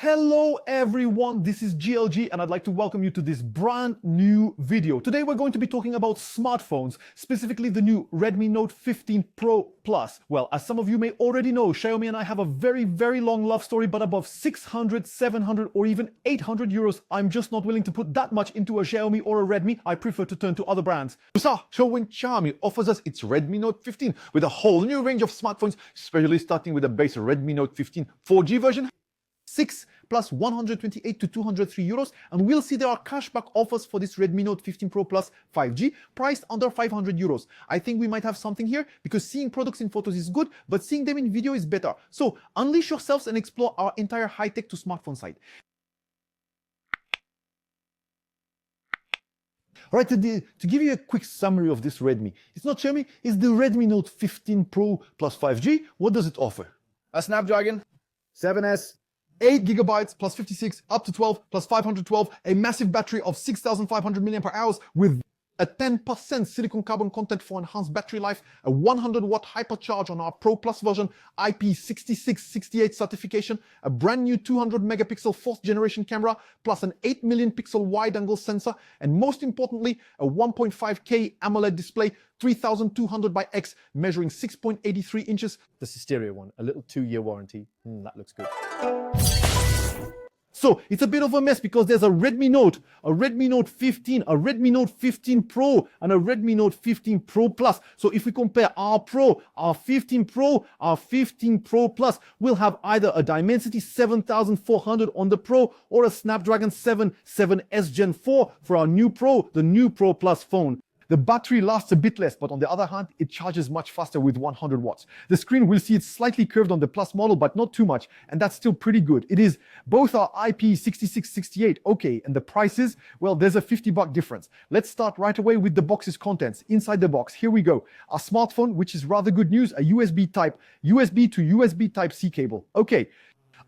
Hello everyone, this is GLG and I'd like to welcome you to this brand new video. Today we're going to be talking about smartphones, specifically the new Redmi Note 15 Pro Plus. Well, as some of you may already know, Xiaomi and I have a very long love story, but above 600, 700 or even 800 euros, I'm just not willing to put that much into a Xiaomi or a Redmi. I prefer to turn to other brands. So when Xiaomi offers us its Redmi Note 15 with a whole new range of smartphones, especially starting with the base Redmi Note 15 4G version, 6 plus 128 to 203 euros, and we'll see there are cashback offers for this Redmi Note 15 Pro Plus 5G priced under 500 euros. I think we might have something here because seeing products in photos is good, but seeing them in video is better. So unleash yourselves and explore our entire high-tech to smartphone site. All right, to give you a quick summary of this Redmi, it's not Xiaomi, it's the Redmi Note 15 Pro Plus 5G. What does it offer? A Snapdragon 7S, 8 gigabytes plus 56 up to 12 plus 512, a massive battery of 6,500 mAh with a 10% silicon carbon content for enhanced battery life, a 100-watt HyperCharge on our Pro Plus version, IP68 certification, a brand new 200-megapixel fourth generation camera, plus an 8 million pixel wide-angle sensor, and most importantly, a 1.5K AMOLED display, 3200 by X, measuring 6.83 inches. the stereo one, a little 2-year warranty. That looks good. So it's a bit of a mess because there's a Redmi Note, a Redmi Note 15, a Redmi Note 15 Pro, and a Redmi Note 15 Pro Plus. So if we compare our Pro, our 15 Pro, our 15 Pro Plus, we'll have either a Dimensity 7400 on the Pro or a Snapdragon 7S Gen 4 for our new Pro, the new Pro Plus phone. The battery lasts a bit less, but on the other hand, it charges much faster with 100 watts. The screen will see it's slightly curved on the Plus model, but not too much, and that's still pretty good. It is both our IP66 okay, and the prices, well, there's a $50 difference. Let's start right away with the box's contents. Inside the box, here we go. Our smartphone, which is rather good news, a USB to USB Type-C cable. Okay.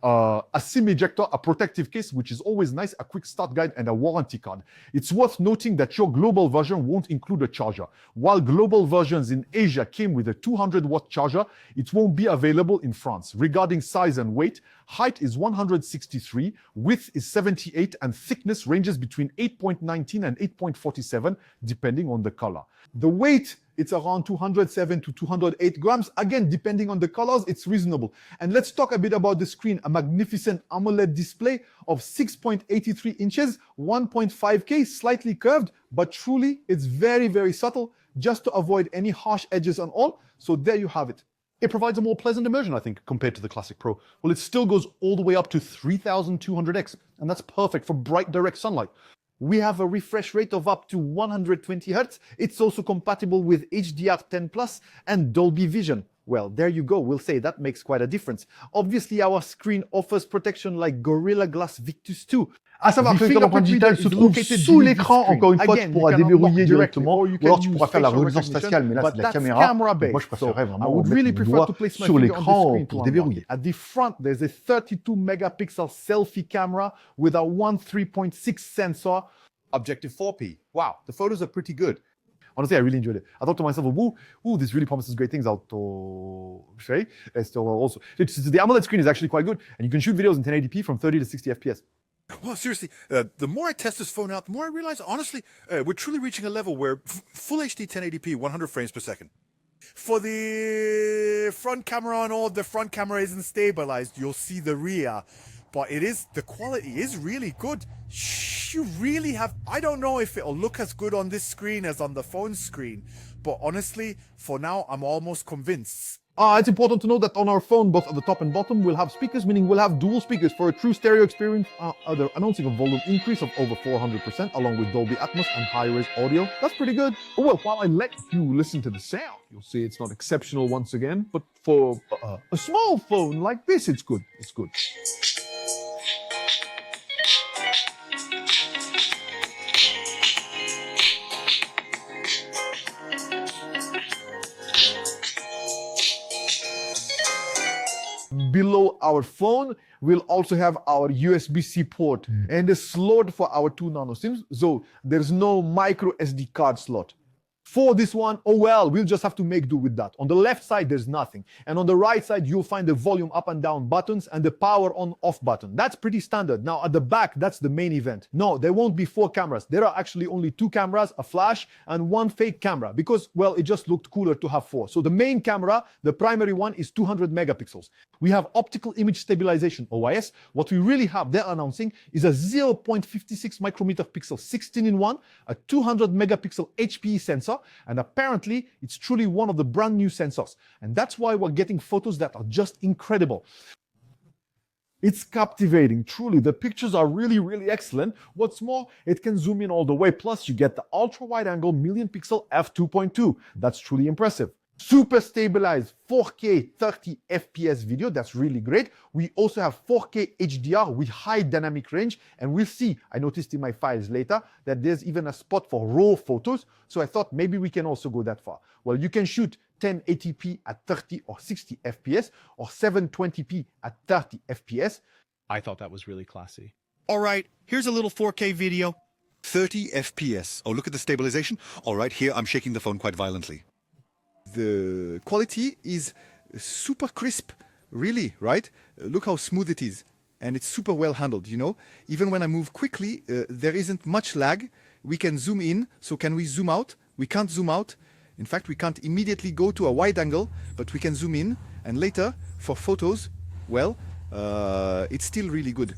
A SIM ejector, a protective case, which is always nice, a quick start guide, and a warranty card. It's worth noting that your global version won't include a charger. While global versions in Asia came with a 200-watt charger, it won't be available in France. Regarding size and weight, height is 163, width is 78, and thickness ranges between 8.19 and 8.47, depending on the color. The weight, it's around 207 to 208 grams. Again, depending on the colors, it's reasonable. And let's talk a bit about the screen. A magnificent AMOLED display of 6.83 inches, 1.5K, slightly curved, but truly, it's very subtle, just to avoid any harsh edges and all. So there you have it. It provides a more pleasant immersion, I think, compared to the Classic Pro. Well, it still goes all the way up to 3200x, and that's perfect for bright direct sunlight. We have a refresh rate of up to 120 Hz. It's also compatible with HDR10+ and Dolby Vision. Well, there you go. We'll say that makes quite a difference. Obviously, our screen offers protection like Gorilla Glass Victus 2. À savoir que l'empreinte digitale se trouve sous l'écran, encore une fois, tu pourras déverrouiller directement, ou alors tu pourras faire la reconnaissance faciale, mais là c'est de la caméra. Moi je préférerais vraiment mettre le doigt sur l'écran pour déverrouiller. At the front, there's a 32 megapixel selfie camera with a 13.6 sensor. Objective 4P. Wow, the photos are pretty good. Honestly, I really enjoyed it. I thought to myself, ooh, this really promises great things out to say. Also, the AMOLED screen is actually quite good, and you can shoot videos in 1080p from 30 to 60 FPS. Well, seriously, the more I test this phone out, the more I realize, honestly, we're truly reaching a level where full HD 1080p, 100 frames per second. For the front camera and all, the front camera isn't stabilized. You'll see the rear. But the quality is really good. You really have, I don't know if it'll look as good on this screen as on the phone screen. But honestly, for now, I'm almost convinced. It's important to note that on our phone, both at the top and bottom, we'll have speakers, meaning we'll have dual speakers for a true stereo experience. They're announcing a volume increase of over 400%, along with Dolby Atmos and high-res audio. That's pretty good. Oh, well, while I let you listen to the sound, you'll see it's not exceptional once again, but for a small phone like this, it's good. It's good. Below our phone, we'll also have our USB-C port and a slot for our 2 nano SIMs, so there's no micro SD card slot. For this one, oh well, we'll just have to make do with that. On the left side, there's nothing. And on the right side, you'll find the volume up and down buttons and the power on off button. That's pretty standard. Now at the back, that's the main event. No, there won't be 4 cameras. There are actually only 2 cameras, a flash and 1 fake camera because, well, it just looked cooler to have 4. So the main camera, the primary one, is 200 megapixels. We have optical image stabilization, OIS. What we really have, they're announcing, is a 0.56 micrometer pixel 16-in-1, a 200 megapixel HPE sensor, and apparently it's truly one of the brand new sensors. And that's why we're getting photos that are just incredible. It's captivating, truly. The pictures are really, really excellent. What's more, it can zoom in all the way. Plus, you get the ultra-wide-angle million-pixel f2.2. That's truly impressive. Super stabilized 4K 30 FPS video. That's really great. We also have 4K HDR with high dynamic range. And we'll see, I noticed in my files later, that there's even a spot for RAW photos. So I thought maybe we can also go that far. Well, you can shoot 1080p at 30 or 60 FPS or 720p at 30 FPS. I thought that was really classy. All right, here's a little 4K video. 30 FPS. Oh, look at the stabilization. All right, here I'm shaking the phone quite violently. The quality is super crisp, really, right? Look how smooth it is. And it's super well handled, you know? Even when I move quickly, there isn't much lag. We can zoom in. So can we zoom out? We can't zoom out. In fact, we can't immediately go to a wide angle, but we can zoom in. And later, for photos, well, it's still really good.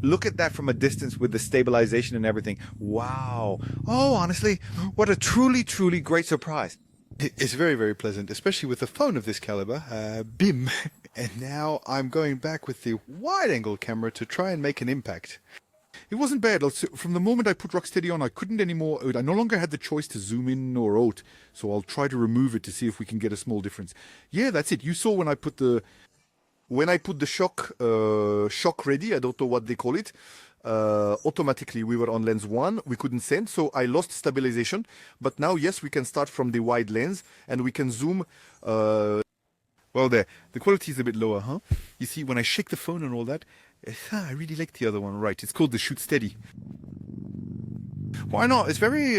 Look at that from a distance with the stabilization and everything. Wow. Oh, honestly, what a truly, truly great surprise. It's very, very pleasant, especially with a phone of this caliber. BIM. And now I'm going back with the wide-angle camera to try and make an impact. It wasn't bad. From the moment I put Rocksteady on, I couldn't anymore. I no longer had the choice to zoom in or out. So I'll try to remove it to see if we can get a small difference. Yeah, that's it. You saw when I put the shock ready, I don't know what they call it, automatically we were on lens 1, we couldn't send, so I lost stabilization. But now, yes, we can start from the wide lens and we can zoom. Well, there, the quality is a bit lower, huh? You see, when I shake the phone and all that, I really like the other one, right? It's called the Shoot Steady. Why not? It's very,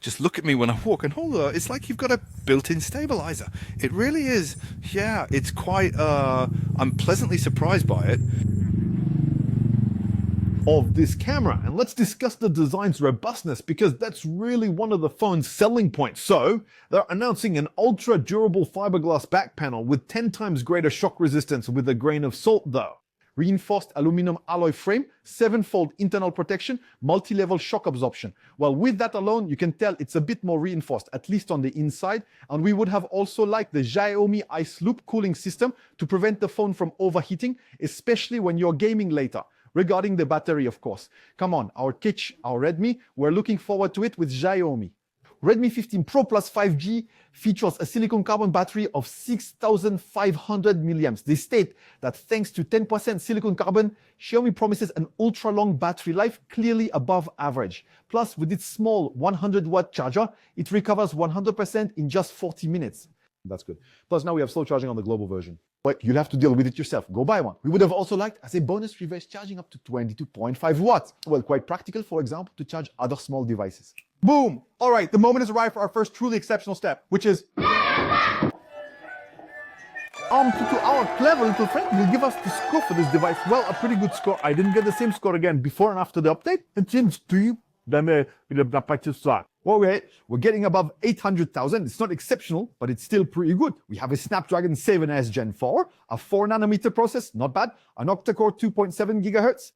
just look at me when I walk and hold on. It's like you've got a built-in stabilizer. It really is. Yeah, it's quite, I'm pleasantly surprised by it. Of this camera, and let's discuss the design's robustness because that's really one of the phone's selling points. So they're announcing an ultra durable fiberglass back panel with 10 times greater shock resistance with a grain of salt though. Reinforced aluminum alloy frame, 7-fold internal protection, multi-level shock absorption. Well, with that alone, you can tell it's a bit more reinforced, at least on the inside. And we would have also liked the Xiaomi Ice Loop cooling system to prevent the phone from overheating, especially when you're gaming later. Regarding the battery, of course. Come on, our Fiche, our Redmi, we're looking forward to it with Xiaomi. Redmi 15 Pro Plus 5G features a silicon carbon battery of 6,500 milliamps. They state that thanks to 10% silicon carbon, Xiaomi promises an ultra-long battery life clearly above average. Plus, with its small 100-watt charger, it recovers 100% in just 40 minutes. That's good. Plus, now we have slow charging on the global version. But you'll have to deal with it yourself. Go buy one. We would have also liked, as a bonus, reverse charging up to 22.5 watts. Well, quite practical, for example, to charge other small devices. Boom! All right, the moment has arrived for our first truly exceptional step, which is... to our clever little friend will give us the score for this device. Well, a pretty good score. I didn't get the same score again before and after the update. It seems to you. Okay, we're getting above 800,000. It's not exceptional, but it's still pretty good. We have a Snapdragon 7S Gen 4, a 4nm process, not bad, an octa-core 2.7 GHz.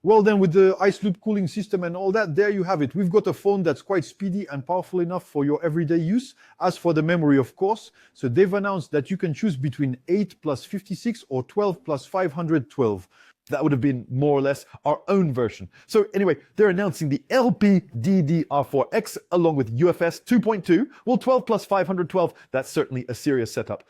Well then, with the Ice Loop cooling system and all that, there you have it. We've got a phone that's quite speedy and powerful enough for your everyday use. As for the memory, of course, so they've announced that you can choose between 8 plus 56 or 12 plus 512. That would have been more or less our own version. So anyway, they're announcing the LPDDR4X along with UFS 2.2. Well, 12 plus 512, that's certainly a serious setup.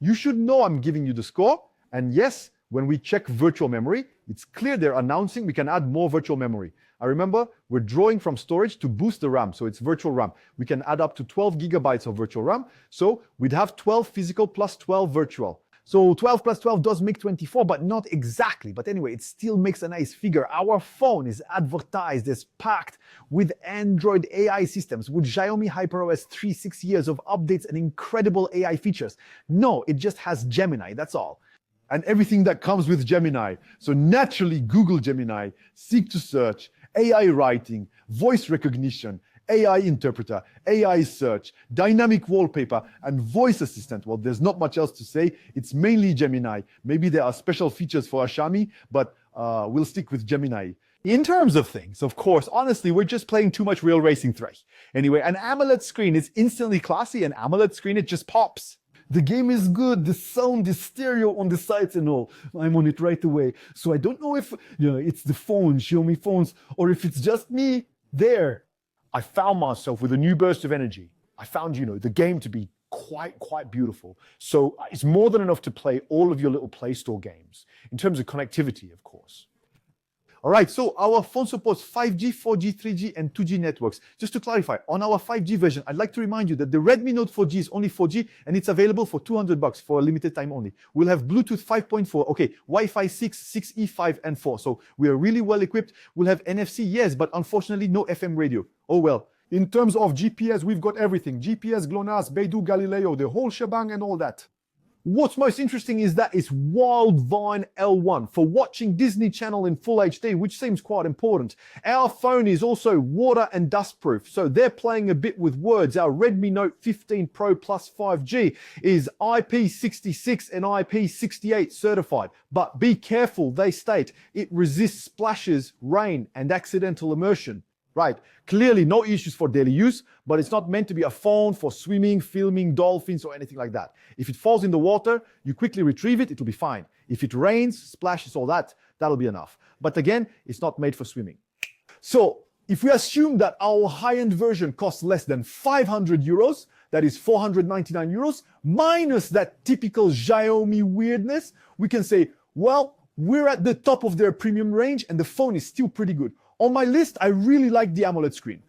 You should know I'm giving you the score. And yes, when we check virtual memory, it's clear they're announcing we can add more virtual memory. I remember we're drawing from storage to boost the RAM, so it's virtual RAM. We can add up to 12 gigabytes of virtual RAM. So we'd have 12 physical plus 12 virtual. So 12 plus 12 does make 24, but not exactly. But anyway, it still makes a nice figure. Our phone is advertised as packed with Android AI systems, with Xiaomi HyperOS 3, 6 years of updates and incredible AI features. No, it just has Gemini, that's all. And everything that comes with Gemini. So naturally, Google Gemini, seek to search, AI writing, voice recognition, AI interpreter, AI search, dynamic wallpaper, and voice assistant. Well, there's not much else to say. It's mainly Gemini. Maybe there are special features for Xiaomi, but we'll stick with Gemini. In terms of things, of course, honestly, we're just playing too much Real Racing 3. Anyway, an AMOLED screen is instantly classy. An AMOLED screen, it just pops. The game is good, the sound is stereo on the sides and all. I'm on it right away. So I don't know if it's the phone, Xiaomi phones, or if it's just me. There, I found myself with a new burst of energy. I found, the game to be quite beautiful. So it's more than enough to play all of your little Play Store games, in terms of connectivity, of course. All right, so our phone supports 5G, 4G, 3G, and 2G networks. Just to clarify, on our 5G version, I'd like to remind you that the Redmi Note 4G is only 4G, and it's available for $200 for a limited time only. We'll have Bluetooth 5.4, okay, Wi-Fi 6, 6E, 5, and 4. So we are really well equipped. We'll have NFC, yes, but unfortunately no FM radio. Oh well. In terms of GPS, we've got everything. GPS, GLONASS, Beidou, Galileo, the whole shebang and all that. What's most interesting is that it's Wildvine L1 for watching Disney Channel in full HD, which seems quite important. Our phone is also water and dust proof, so they're playing a bit with words. Our Redmi Note 15 Pro Plus 5G is IP66 and IP68 certified. But be careful, they state it resists splashes, rain, and accidental immersion. Right, clearly no issues for daily use, but it's not meant to be a phone for swimming, filming, dolphins, or anything like that. If it falls in the water, you quickly retrieve it, it'll be fine. If it rains, splashes, all that, that'll be enough. But again, it's not made for swimming. So if we assume that our high-end version costs less than 500 euros, that is 499 euros, minus that typical Xiaomi weirdness, we can say, well, we're at the top of their premium range and the phone is still pretty good. On my list, I really like the AMOLED screen.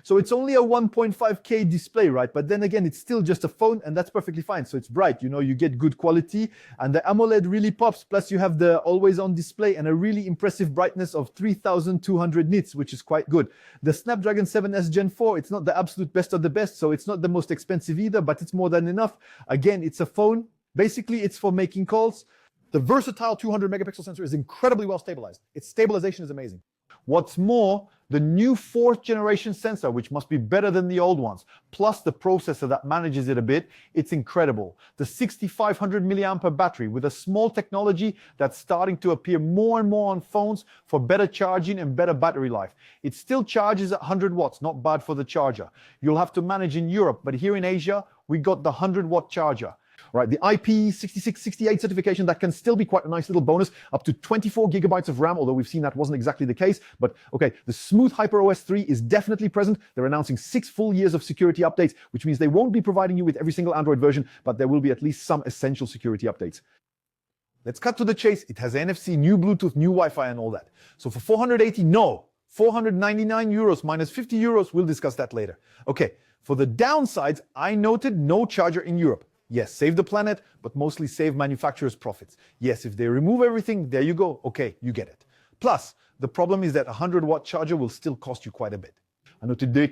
So it's only a 1.5K display, right? But then again, it's still just a phone and that's perfectly fine. So it's bright, you get good quality and the AMOLED really pops. Plus you have the always on display and a really impressive brightness of 3200 nits, which is quite good. The Snapdragon 7S Gen 4, it's not the absolute best of the best. So it's not the most expensive either, but it's more than enough. Again, it's a phone. Basically, it's for making calls. The versatile 200 megapixel sensor is incredibly well stabilized. Its stabilization is amazing. What's more, the new 4th generation sensor, which must be better than the old ones, plus the processor that manages it a bit, it's incredible. The 6500 milliampere battery with a small technology that's starting to appear more and more on phones for better charging and better battery life. It still charges at 100 watts, not bad for the charger. You'll have to manage in Europe, but here in Asia, we got the 100-watt charger. Right, the IP66, 68 certification, that can still be quite a nice little bonus, up to 24 gigabytes of RAM, although we've seen that wasn't exactly the case. But okay, the smooth HyperOS 3 is definitely present. They're announcing 6 full years of security updates, which means they won't be providing you with every single Android version, but there will be at least some essential security updates. Let's cut to the chase. It has NFC, new Bluetooth, new Wi-Fi, and all that. So for 480, no. 499 euros minus 50 euros, we'll discuss that later. Okay, for the downsides, I noted no charger in Europe. Yes, save the planet, but mostly save manufacturers' profits. Yes, if they remove everything, there you go. Okay, you get it. Plus, the problem is that a 100-watt charger will still cost you quite a bit. I know today,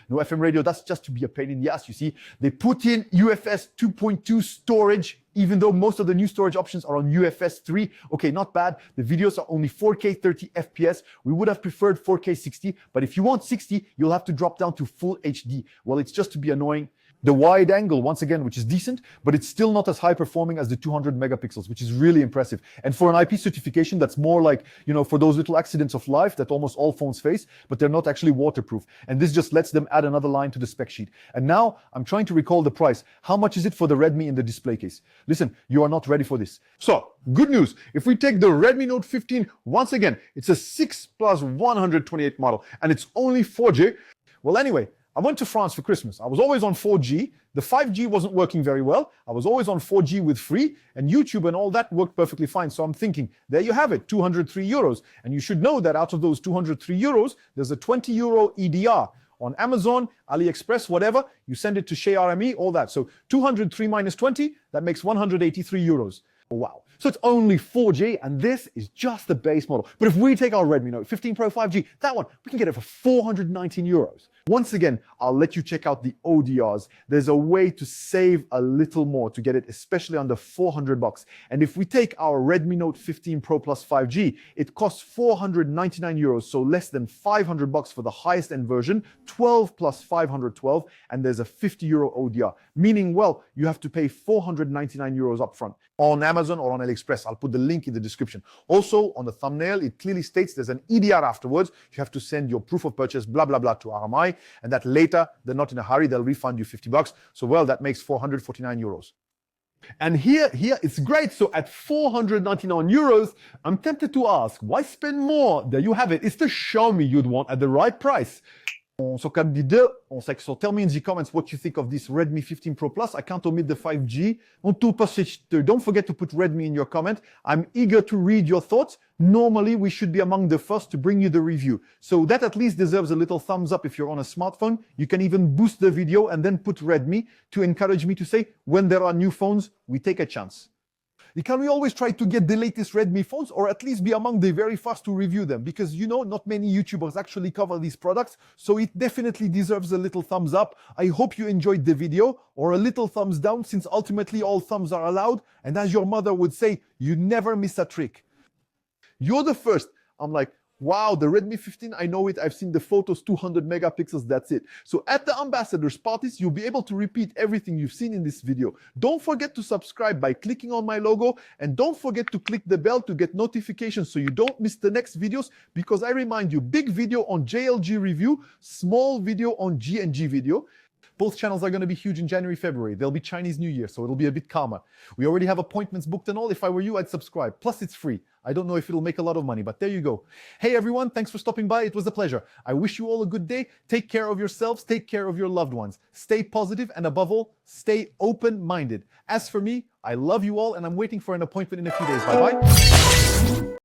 no FM radio, that's just to be a pain in the ass, you see. They put in UFS 2.2 storage, even though most of the new storage options are on UFS 3. Okay, not bad. The videos are only 4K 30 FPS. We would have preferred 4K 60, but if you want 60, you'll have to drop down to full HD. Well, it's just to be annoying. The wide angle, once again, which is decent, but it's still not as high performing as the 200 megapixels, which is really impressive. And for an IP certification, that's more like, for those little accidents of life that almost all phones face, but they're not actually waterproof. And this just lets them add another line to the spec sheet. And now I'm trying to recall the price. How much is it for the Redmi in the display case? Listen, you are not ready for this. So, good news. If we take the Redmi Note 15, once again, it's a 6 plus 128 model, and it's only 4G. Well, anyway, I went to France for Christmas. I was always on 4G. The 5G wasn't working very well. I was always on 4G with free, and YouTube and all that worked perfectly fine. So I'm thinking, there you have it, 203 euros. And you should know that out of those 203 euros, there's a 20 euro EDR. on Amazon, AliExpress, whatever, you send it to Chez RME, all that. So 203 minus 20, that makes 183 euros. Wow. So it's only 4G, and this is just the base model. But if we take our Redmi Note 15 Pro 5G, that one, we can get it for 419 euros. Once again, I'll let you check out the ODRs. There's a way to save a little more to get it, especially under 400 bucks. And if we take our Redmi Note 15 Pro Plus 5G, it costs 499 euros, so less than 500 bucks for the highest end version, 12 plus 512, and there's a 50 euro ODR, meaning, well, you have to pay 499 euros upfront. On Amazon or on AliExpress, I'll put the link in the description. Also, on the thumbnail, it clearly states there's an EDR afterwards. You have to send your proof of purchase, blah, blah, blah, to RMI, and that later, they're not in a hurry, they'll refund you 50 bucks. So, well, that makes 449 euros. And here it's great. So at 499 euros, I'm tempted to ask, why spend more? There you have it. It's the Xiaomi you'd want at the right price. So tell me in the comments what you think of this Redmi 15 Pro Plus. I can't omit the 5G. Don't forget to put Redmi in your comment. I'm eager to read your thoughts. Normally, we should be among the first to bring you the review. So that at least deserves a little thumbs up if you're on a smartphone. You can even boost the video and then put Redmi to encourage me to say, when there are new phones, we take a chance. Can we always try to get the latest Redmi phones, or at least be among the very first to review them? Because, you know, not many YouTubers actually cover these products, so it definitely deserves a little thumbs up. I hope you enjoyed the video, or a little thumbs down, since ultimately all thumbs are allowed. And as your mother would say, you never miss a trick. You're the first. I'm like, wow, the Redmi 15, I know it. I've seen the photos, 200 megapixels, that's it. So at the ambassadors parties, you'll be able to repeat everything you've seen in this video. Don't forget to subscribe by clicking on my logo, and don't forget to click the bell to get notifications so you don't miss the next videos, because I remind you, big video on JLG review, small video on G&G video. Both channels are going to be huge in January, February. There'll be Chinese New Year, so it'll be a bit calmer. We already have appointments booked and all. If I were you, I'd subscribe. Plus, it's free. I don't know if it'll make a lot of money, but there you go. Hey, everyone. Thanks for stopping by. It was a pleasure. I wish you all a good day. Take care of yourselves. Take care of your loved ones. Stay positive, and above all, stay open-minded. As for me, I love you all, and I'm waiting for an appointment in a few days. Bye-bye.